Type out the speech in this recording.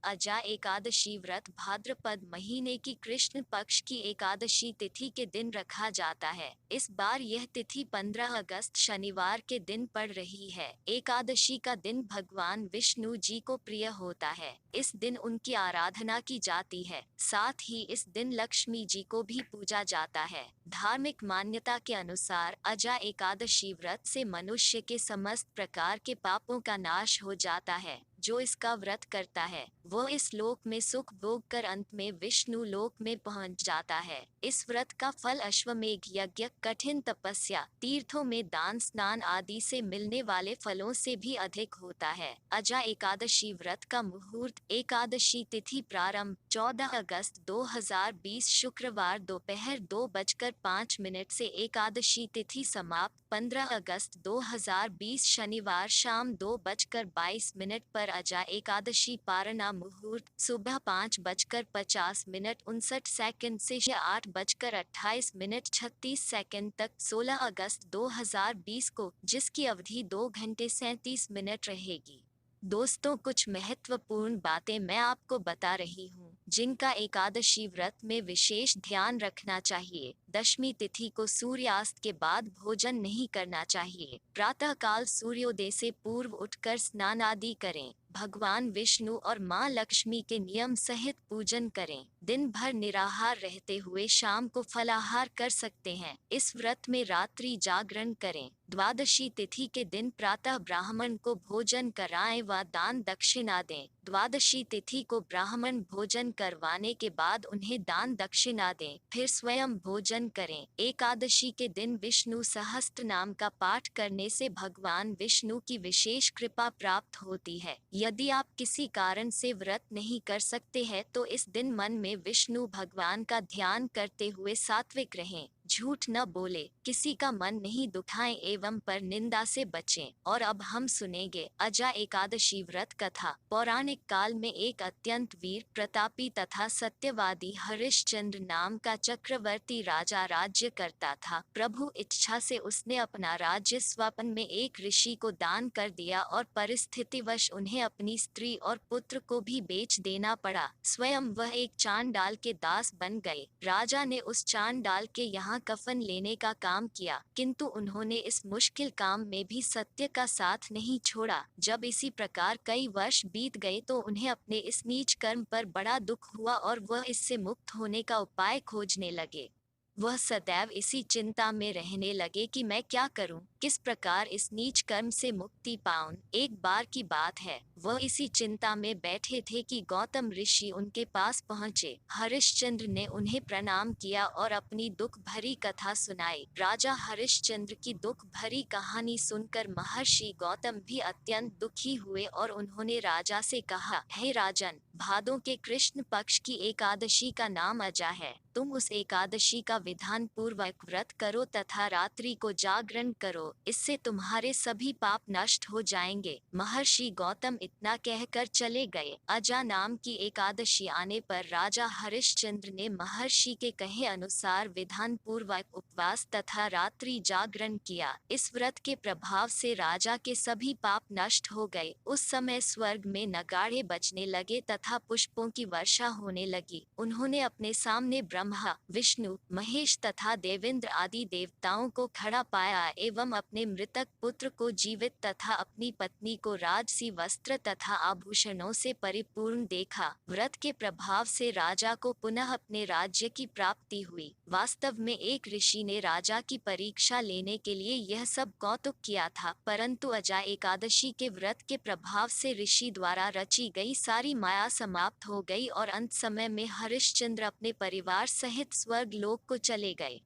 अजा एकादशी व्रत भाद्रपद महीने की कृष्ण पक्ष की एकादशी तिथि के दिन रखा जाता है। इस बार यह तिथि 15 अगस्त शनिवार के दिन पड़ रही है। एकादशी का दिन भगवान विष्णु जी को प्रिय होता है। इस दिन उनकी आराधना की जाती है। साथ ही इस दिन लक्ष्मी जी को भी पूजा जाता है। धार्मिक मान्यता के अनुसार अजा एकादशी व्रत से मनुष्य के समस्त प्रकार के पापों का नाश हो जाता है। जो इसका व्रत करता है वो इस लोक में सुख भोग कर अंत में विष्णु लोक में पहुंच जाता है। इस व्रत का फल अश्वमेघ यज्ञ, कठिन तपस्या, तीर्थों में दान, स्नान आदि से मिलने वाले फलों से भी अधिक होता है। अजा एकादशी व्रत का मुहूर्त एकादशी तिथि प्रारंभ 14 अगस्त 2020 शुक्रवार दोपहर 2:05 से एकादशी तिथि समाप्त 15 अगस्त 2020 शनिवार शाम 2:22 पर अजा एकादशी पारना मुहूर्त सुबह 5:50 से 8:28 36 तक 16 अगस्त 2020 को, जिसकी अवधि 2 घंटे 37 मिनट रहेगी। दोस्तों, कुछ महत्वपूर्ण बातें मैं आपको बता रही हूँ जिनका एकादशी व्रत में विशेष ध्यान रखना चाहिए। दशमी तिथि को सूर्यास्त के बाद भोजन नहीं करना चाहिए। प्रातःकाल सूर्योदय से पूर्व उठकर स्नान आदि करें। भगवान विष्णु और मां लक्ष्मी के नियम सहित पूजन करें। दिन भर निराहार रहते हुए शाम को फलाहार कर सकते हैं। इस व्रत में रात्रि जागरण करें। द्वादशी तिथि के दिन प्रातः ब्राह्मण को भोजन कराएं व दान दक्षिणा दें। द्वादशी तिथि को ब्राह्मण भोजन करवाने के बाद उन्हें दान दक्षिणा दें, फिर स्वयं भोजन करें। एकादशी के दिन विष्णु सहस्त्र नाम का पाठ करने से भगवान विष्णु की विशेष कृपा प्राप्त होती है। यदि आप किसी कारण से व्रत नहीं कर सकते हैं तो इस दिन मन में विष्णु भगवान का ध्यान करते हुए सात्विक रहें, झूठ न बोले, किसी का मन नहीं दुखाएं एवं पर निंदा से बचें। और अब हम सुनेंगे अजा एकादशी व्रत कथा। पौराणिक काल में एक अत्यंत वीर, प्रतापी तथा सत्यवादी हरिश्चंद्र नाम का चक्रवर्ती राजा राज्य करता था। प्रभु इच्छा से उसने अपना राज्य स्वप्न में एक ऋषि को दान कर दिया और परिस्थितिवश उन्हें अपनी स्त्री और पुत्र को भी बेच देना पड़ा। स्वयं वह एक चांडाल के दास बन गए। राजा ने उस चांडाल के यहाँ कफन लेने का काम किया, किंतु उन्होंने इस मुश्किल काम में भी सत्य का साथ नहीं छोड़ा। जब इसी प्रकार कई वर्ष बीत गए तो उन्हें अपने इस नीच कर्म पर बड़ा दुख हुआ और वह इससे मुक्त होने का उपाय खोजने लगे। वह सदैव इसी चिंता में रहने लगे कि मैं क्या करूं, किस प्रकार इस नीच कर्म से मुक्ति पाऊं। एक बार की बात है, वह इसी चिंता में बैठे थे कि गौतम ऋषि उनके पास पहुंचे। हरिश्चंद्र ने उन्हें प्रणाम किया और अपनी दुख भरी कथा सुनाई। राजा हरिश्चंद्र की दुख भरी कहानी सुनकर महर्षि गौतम भी अत्यंत दुखी हुए और उन्होंने राजा से कहा, हे राजन, भादों के कृष्ण पक्ष की एकादशी का नाम अजा है। तुम उस एकादशी का विधान पूर्वक व्रत करो तथा रात्रि को जागरण करो, इससे तुम्हारे सभी पाप नष्ट हो जाएंगे। महर्षि गौतम इतना कहकर चले गए। अजा नाम की एकादशी आने पर राजा हरिश्चंद्र ने महर्षि के कहे अनुसार विधान पूर्वक उपवास तथा रात्रि जागरण किया। इस व्रत के प्रभाव से राजा के सभी पाप नष्ट हो गए। उस समय स्वर्ग में नगाड़े बजने लगे तथा पुष्पों की वर्षा होने लगी। उन्होंने अपने सामने ब्रह्मा, विष्णु, महेश तथा देवेंद्र आदि देवताओं को खड़ा पाया एवं अपने मृतक पुत्र को जीवित तथा अपनी पत्नी को राजसी वस्त्र तथा आभूषणों से परिपूर्ण देखा। व्रत के प्रभाव से राजा को पुनः अपने राज्य की प्राप्ति हुई। वास्तव में एक ऋषि ने राजा की परीक्षा लेने के लिए यह सब कौतुक किया था, परंतु अजा एकादशी के व्रत के प्रभाव से ऋषि द्वारा रची गई सारी माया समाप्त हो गई और अंत समय में हरिश्चंद्र अपने परिवार सहित स्वर्ग लोक को चले गए।